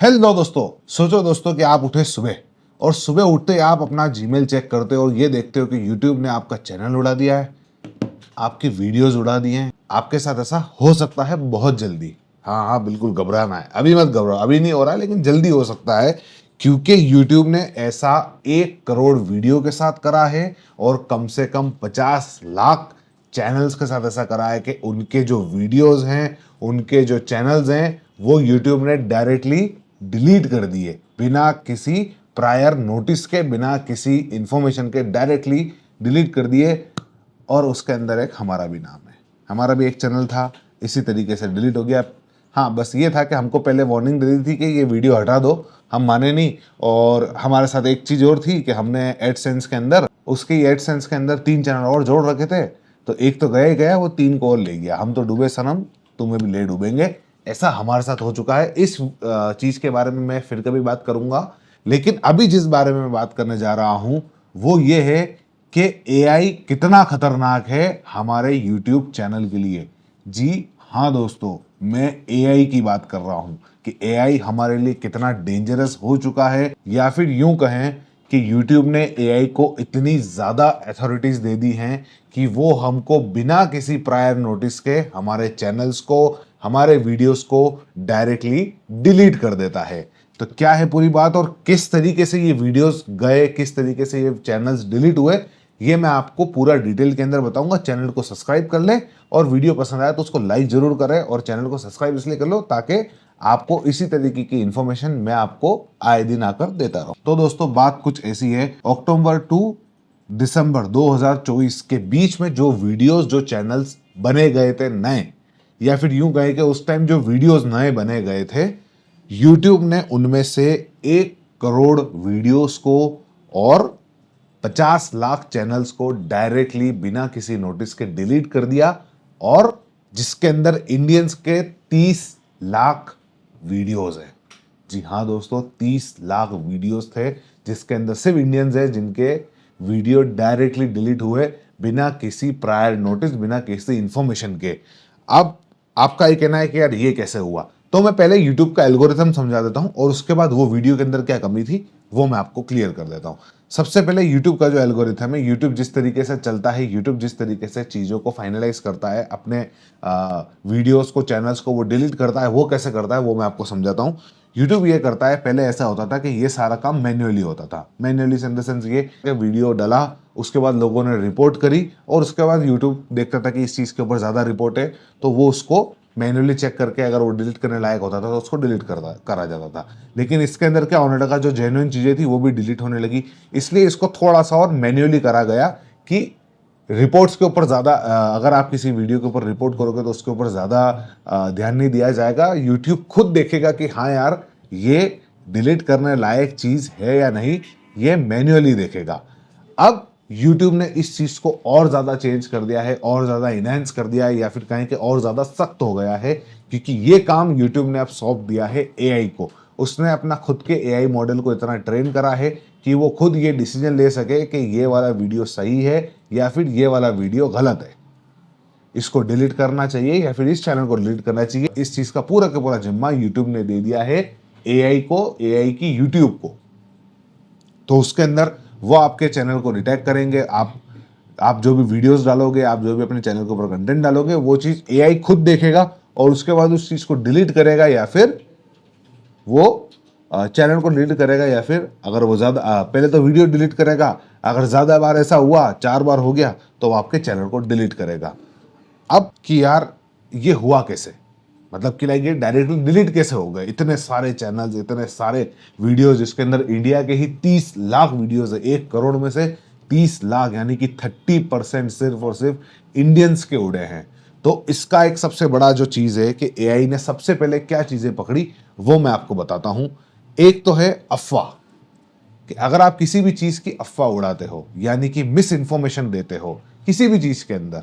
Hello दोस्तों। सोचो दोस्तों कि आप उठे सुबह और सुबह उठते ही आप अपना जीमेल चेक करते हो और ये देखते हो कि यूट्यूब ने आपका चैनल उड़ा दिया है, आपकी वीडियोस उड़ा दी हैं। आपके साथ ऐसा हो सकता है बहुत जल्दी। हाँ हाँ, बिल्कुल घबराना है, अभी मत घबराओ, अभी नहीं हो रहा है लेकिन जल्दी हो सकता है, क्योंकि यूट्यूब ने ऐसा 1 करोड़ वीडियो के साथ करा है और कम से कम 50 लाख चैनल्स के साथ ऐसा करा है कि उनके जो वीडियोस हैं, उनके जो चैनल्स हैं, वो यूट्यूब ने डायरेक्टली डिलीट कर दिए बिना किसी प्रायर नोटिस के, बिना किसी इंफॉर्मेशन के, डायरेक्टली डिलीट कर दिए। और उसके अंदर एक हमारा भी नाम है, हमारा भी एक चैनल था, इसी तरीके से डिलीट हो गया। हाँ, बस ये था कि हमको पहले वार्निंग दे दी थी कि ये वीडियो हटा दो, हम माने नहीं। और हमारे साथ एक चीज़ और थी कि हमने एडसेंस के अंदर, उसके एडसेंस के अंदर 3 चैनल और जोड़ रखे थे, तो एक तो गया ही गया, वो 3 को और ले गया। हम तो डूबे सनम, तुम्हें भी ले डूबेंगे, ऐसा हमारे साथ हो चुका है। इस चीज़ के बारे में मैं फिर कभी बात करूंगा, लेकिन अभी जिस बारे में मैं बात करने जा रहा हूं वो ये है कि एआई कितना खतरनाक है हमारे यूट्यूब चैनल के लिए। जी हाँ दोस्तों, मैं एआई की बात कर रहा हूं कि एआई हमारे लिए कितना डेंजरस हो चुका है, या फिर यूं कहें कि यूट्यूब ने एआई को इतनी ज़्यादा अथॉरिटीज दे दी हैं कि वो हमको बिना किसी प्रायर नोटिस के हमारे चैनल्स को, हमारे वीडियोस को डायरेक्टली डिलीट कर देता है। तो क्या है पूरी बात और किस तरीके से ये वीडियोस गए, किस तरीके से ये चैनल्स डिलीट हुए, ये मैं आपको पूरा डिटेल के अंदर बताऊंगा। चैनल को सब्सक्राइब कर ले और वीडियो पसंद आया तो उसको लाइक जरूर करें, और चैनल को सब्सक्राइब इसलिए कर लो ताकि आपको इसी तरीके की इंफॉर्मेशन मैं आपको आए दिन आकर देता रहूं। तो दोस्तों, बात कुछ ऐसी है, अक्टूबर टू दिसंबर 2024 के बीच में जो वीडियोस, जो चैनल्स बने गए थे नए, या फिर यूं कहें कि उस टाइम जो वीडियोस नए बने गए थे, यूट्यूब ने उनमें से 1 करोड़ वीडियोस को और 50 लाख चैनल्स को डायरेक्टली बिना किसी नोटिस के डिलीट कर दिया, और जिसके अंदर इंडियंस के 30 लाख वीडियोस हैं। जी हाँ दोस्तों, 30 लाख वीडियोस थे जिसके अंदर सिर्फ इंडियंस है जिनके वीडियो डायरेक्टली डिलीट हुए बिना किसी प्रायर नोटिस, बिना किसी इंफॉर्मेशन के। अब आपका ये कहना है कि यार ये कैसे हुआ, तो मैं पहले यूट्यूब का एल्गोरिथम समझा देता हूं और उसके बाद वो वीडियो के अंदर क्या कमी थी वो मैं आपको क्लियर कर देता हूं। सबसे पहले यूट्यूब का जो एल्गोरिथम है, यूट्यूब जिस तरीके से चलता है, यूट्यूब जिस तरीके से चीज़ों को फाइनलाइज करता है, अपने वीडियोस को, चैनल्स को वो डिलीट करता है, वो कैसे करता है वो मैं आपको समझाता हूँ। यूट्यूब ये करता है, पहले ऐसा होता था कि ये सारा काम मैन्युअली होता था। मैन्युअली इन द सेंस ये कि वीडियो डाला, उसके बाद लोगों ने रिपोर्ट करी, और उसके बाद यूट्यूब देखता था कि इस चीज़ के ऊपर ज़्यादा रिपोर्ट है तो वो उसको मैन्युअली चेक करके अगर वो डिलीट करने लायक होता था तो उसको डिलीट करा जाता था। लेकिन इसके अंदर क्या होने लगा, जो जेन्युइन चीज़ें थी वो भी डिलीट होने लगी, इसलिए इसको थोड़ा सा और मैन्युअली करा गया कि रिपोर्ट्स के ऊपर ज़्यादा, अगर आप किसी वीडियो के ऊपर रिपोर्ट करोगे तो उसके ऊपर ज़्यादा ध्यान नहीं दिया जाएगा। यूट्यूब खुद देखेगा कि हाँ यार ये डिलीट करने लायक चीज़ है या नहीं, ये मैन्युअली देखेगा। अब यूट्यूब ने इस चीज़ को और ज़्यादा चेंज कर दिया है, और ज़्यादा इनहेंस कर दिया है, या फिर कहें कि और ज़्यादा सख्त हो गया है, क्योंकि ये काम यूट्यूब ने अब सौंप दिया है एआई को। उसने अपना खुद के एआई मॉडल को इतना ट्रेन करा है कि वो खुद ये डिसीजन ले सके कि ये वाला वीडियो सही है या फिर ये वाला वीडियो गलत है, इसको डिलीट करना चाहिए या फिर इस चैनल को डिलीट करना चाहिए। इस चीज़ का पूरा का पूरा जिम्मा यूट्यूब ने दे दिया है एआई को, एआई की यूट्यूब को। तो उसके अंदर वो आपके चैनल को डिटेक्ट करेंगे, आप जो भी वीडियोस डालोगे, आप जो भी अपने चैनल के ऊपर कंटेंट डालोगे, वो चीज़ एआई खुद देखेगा और उसके बाद उस चीज़ को डिलीट करेगा, या फिर वो चैनल को डिलीट करेगा, या फिर अगर वो ज़्यादा, पहले तो वीडियो डिलीट करेगा, अगर ज़्यादा बार ऐसा हुआ, 4 बार हो गया, तो वो आपके चैनल को डिलीट करेगा। अब कि यार ये हुआ कैसे, मतलब कि लाइक ये डायरेक्टली डिलीट कैसे हो गए, इतने सारे चैनल्स, इतने सारे वीडियोस, जिसके अंदर इंडिया के ही 30 लाख वीडियोस है। 1 करोड़ में से 30 लाख यानी कि 30% सिर्फ और सिर्फ इंडियंस के उड़े हैं। तो इसका एक सबसे बड़ा जो चीज़ है कि एआई ने सबसे पहले क्या चीज़ें पकड़ी वो मैं आपको बताता हूँ। एक तो है अफवाह, कि अगर आप किसी भी चीज़ की अफवाह उड़ाते हो, यानी कि मिस इन्फॉर्मेशन देते हो किसी भी चीज़ के अंदर,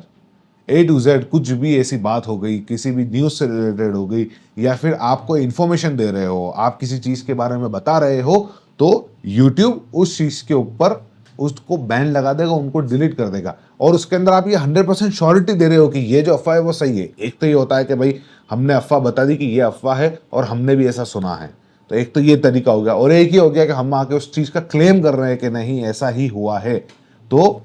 A to Z कुछ भी ऐसी बात हो गई, किसी भी न्यूज़ से रिलेटेड हो गई, या फिर आपको इन्फॉर्मेशन दे रहे हो, आप किसी चीज़ के बारे में बता रहे हो, तो यूट्यूब उस चीज़ के ऊपर उसको बैन लगा देगा, उनको डिलीट कर देगा। और उसके अंदर आप ये 100% श्योरिटी दे रहे हो कि ये जो अफवाह है वो सही है। एक तो ये होता है कि भाई हमने अफवाह बता दी कि ये अफवाह है और हमने भी ऐसा सुना है, तो एक तो ये तरीका हो गया, और एक ही हो गया कि हम आके उस चीज़ का क्लेम कर रहे हैं कि नहीं ऐसा ही हुआ है। तो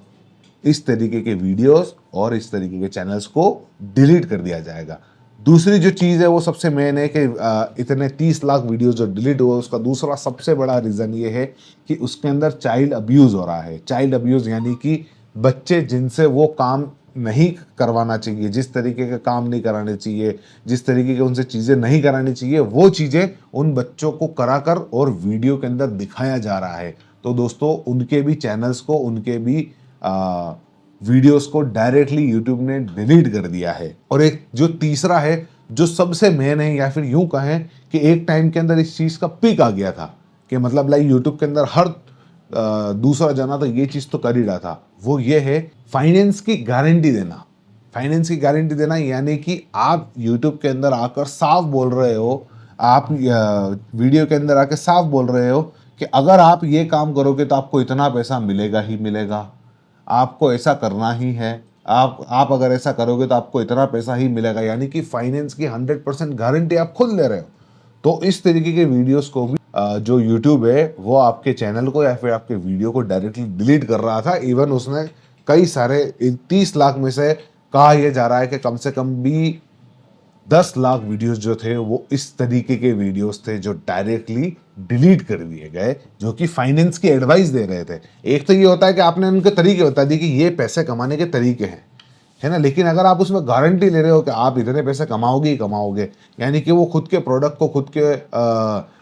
इस तरीके के वीडियोस और इस तरीके के चैनल्स को डिलीट कर दिया जाएगा। दूसरी जो चीज़ है वो सबसे मेन है कि इतने 30 लाख वीडियोस जो डिलीट हुए, उसका दूसरा सबसे बड़ा रीज़न ये है कि उसके अंदर चाइल्ड अब्यूज़ हो रहा है। चाइल्ड अब्यूज़ यानी कि बच्चे जिनसे वो काम नहीं करवाना चाहिए, जिस तरीके के काम नहीं कराने चाहिए, जिस तरीके के उनसे चीज़ें नहीं करानी चाहिए, वो चीज़ें उन बच्चों को कराकर और वीडियो के अंदर दिखाया जा रहा है। तो दोस्तों उनके भी चैनल्स को, उनके भी वीडियोस को डायरेक्टली यूट्यूब ने डिलीट कर दिया है। और एक जो तीसरा है जो सबसे मेन है, या फिर यूं कहें कि एक टाइम के अंदर इस चीज़ का पीक आ गया था कि मतलब लाइक यूट्यूब के अंदर हर दूसरा जना तो ये चीज़ तो कर ही रहा था, वो ये है फाइनेंस की गारंटी देना। फाइनेंस की गारंटी देना यानी कि आप यूट्यूब के अंदर आकर साफ बोल रहे हो, आप वीडियो के अंदर आकर साफ बोल रहे हो कि अगर आप ये काम करोगे तो आपको इतना पैसा मिलेगा ही मिलेगा, आपको ऐसा करना ही है, आप अगर ऐसा करोगे तो आपको इतना पैसा ही मिलेगा, यानी कि फाइनेंस की 100% गारंटी आप खुद ले रहे हो। तो इस तरीके के वीडियोस को भी जो यूट्यूब है वो आपके चैनल को या फिर आपके वीडियो को डायरेक्टली डिलीट कर रहा था। इवन उसने कई सारे 30 लाख में से कहा यह जा रहा है कि कम से कम भी 10 लाख वीडियोस जो थे वो इस तरीके के वीडियोस थे जो डायरेक्टली डिलीट कर दिए गए, जो कि फाइनेंस की एडवाइस दे रहे थे। एक तो ये होता है कि आपने उनके तरीके बता दिए कि ये पैसे कमाने के तरीके हैं, है ना, लेकिन अगर आप उसमें गारंटी ले रहे हो कि आप इतने पैसे कमाओगे ही कमाओगे, यानी कि वो खुद के प्रोडक्ट को खुद के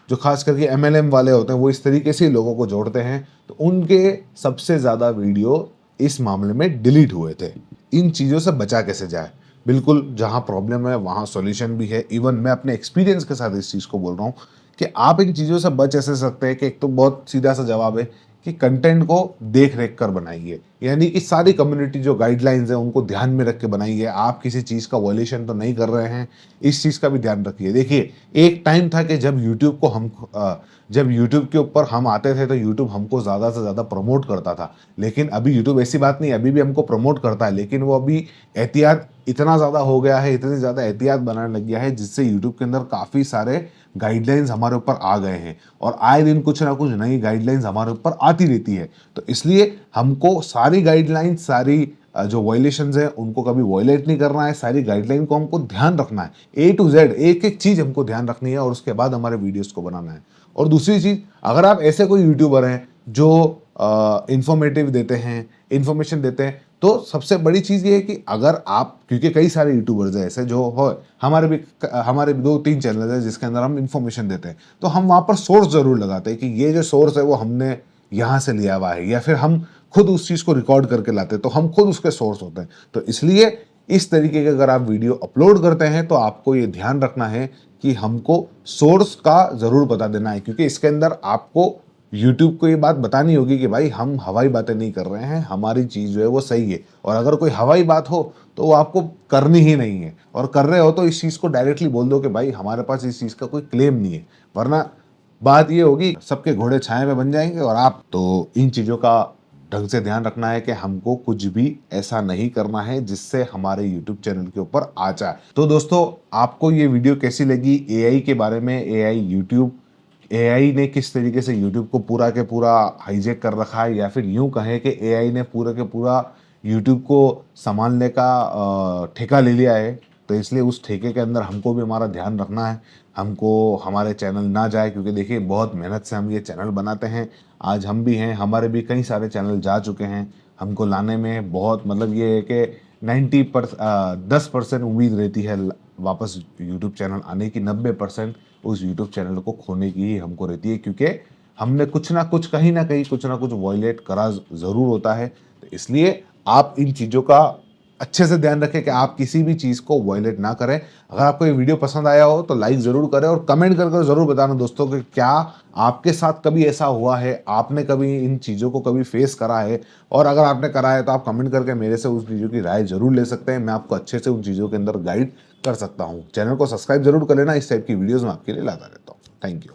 जो खास करके MLM वाले होते हैं वो इस तरीके से ही लोगों को जोड़ते हैं, तो उनके सबसे ज़्यादा वीडियो इस मामले में डिलीट हुए थे। इन चीज़ों से बचा कैसे जाए? बिल्कुल, जहाँ प्रॉब्लम है वहाँ सॉल्यूशन भी है। इवन मैं अपने एक्सपीरियंस के साथ इस चीज़ को बोल रहा हूँ कि आप इन चीज़ों से बच ऐसे सकते हैं कि एक तो बहुत सीधा सा जवाब है कि कंटेंट को देख रेख कर बनाइए, यानी कि सारी कम्युनिटी जो गाइडलाइंस है उनको ध्यान में रख के बनाइए। आप किसी चीज़ का वॉयलेशन तो नहीं कर रहे हैं, इस चीज़ का भी ध्यान रखिए। देखिए, एक टाइम था कि जब यूट्यूब के ऊपर हम आते थे तो यूट्यूब हमको ज़्यादा से ज़्यादा प्रमोट करता था, लेकिन अभी यूट्यूब ऐसी बात नहीं, अभी भी हमको प्रमोट करता है, लेकिन वो अभी एहतियात इतना ज़्यादा हो गया है, इतनी ज़्यादा एहतियात बनाने लग गया है, जिससे यूट्यूब के अंदर काफ़ी सारे गाइडलाइंस हमारे ऊपर आ गए हैं और आए दिन कुछ ना कुछ नई गाइडलाइंस हमारे ऊपर आती रहती है। तो इसलिए हमको सारी गाइडलाइंस, सारी जो वायलेशंस हैं उनको कभी वायलेट नहीं करना है, सारी गाइडलाइन को हमको ध्यान रखना है, A to Z एक एक चीज़ हमको ध्यान रखनी है और उसके बाद हमारे वीडियोस को बनाना है। और दूसरी चीज़, अगर आप ऐसे कोई यूट्यूबर हैं जो इंफॉर्मेटिव देते हैं, इंफॉर्मेशन देते हैं, तो सबसे बड़ी चीज़ ये है कि अगर आप, क्योंकि कई सारे यूट्यूबर्स हैं ऐसे जो हो, हमारे भी 2-3 चैनल हैं जिसके अंदर हम इंफॉर्मेशन देते हैं, तो हम वहाँ पर सोर्स ज़रूर लगाते हैं कि ये जो सोर्स है वो हमने यहाँ से लिया हुआ है, या फिर हम खुद उस चीज़ को रिकॉर्ड करके लाते हैं, तो हम खुद उसके सोर्स होते हैं। तो इसलिए इस तरीके के अगर आप वीडियो अपलोड करते हैं तो आपको ये ध्यान रखना है कि हमको सोर्स का ज़रूर बता देना है, क्योंकि इसके अंदर आपको यूट्यूब को ये बात बतानी होगी कि भाई हम हवाई बातें नहीं कर रहे हैं, हमारी चीज़ जो है वो सही है, और अगर कोई हवाई बात हो तो वो आपको करनी ही नहीं है, और कर रहे हो तो इस चीज़ को डायरेक्टली बोल दो कि भाई हमारे पास इस चीज़ का कोई क्लेम नहीं है, वरना बात ये होगी सबके घोड़े छाए में बन जाएंगे। और आप तो इन चीज़ों का ढंग से ध्यान रखना है कि हमको कुछ भी ऐसा नहीं करना है जिससे हमारे YouTube चैनल के ऊपर आ जाए। तो दोस्तों, आपको ये वीडियो कैसी लगी AI के बारे में? AI ने किस तरीके से YouTube को पूरा के पूरा हाईजैक कर रखा है, या फिर यूं कहें कि AI ने पूरा के पूरा YouTube को संभालने का ठेका ले लिया है। तो इसलिए उस ठेके के अंदर हमको भी हमारा ध्यान रखना है, हमको हमारे चैनल ना जाए, क्योंकि देखिए बहुत मेहनत से हम ये चैनल बनाते हैं। आज हम भी हैं, हमारे भी कई सारे चैनल जा चुके हैं, हमको लाने में बहुत, मतलब ये है कि 10% उम्मीद रहती है वापस यूट्यूब चैनल आने की, 90% उस यूट्यूब चैनल को खोने की ही हमको रहती है, क्योंकि हमने कुछ ना कुछ, कहीं ना कहीं कुछ ना कुछ वॉयलेट करा ज़रूर होता है। तो इसलिए आप इन चीज़ों का अच्छे से ध्यान रखें कि आप किसी भी चीज़ को वॉयलेट ना करें। अगर आपको ये वीडियो पसंद आया हो तो लाइक ज़रूर करें, और कमेंट कर ज़रूर बताना दोस्तों कि क्या आपके साथ कभी ऐसा हुआ है, आपने कभी इन चीज़ों को कभी फेस करा है, और अगर आपने करा है तो आप कमेंट करके मेरे से उस चीज़ों की राय ज़रूर ले सकते हैं। मैं आपको अच्छे से उन चीज़ों के अंदर गाइड कर सकता हूँ। चैनल को सब्सक्राइब जरूर कर लेना, इस टाइप की वीडियोज़ मैं आपके लिए लाता रहता हूँ। Thank you.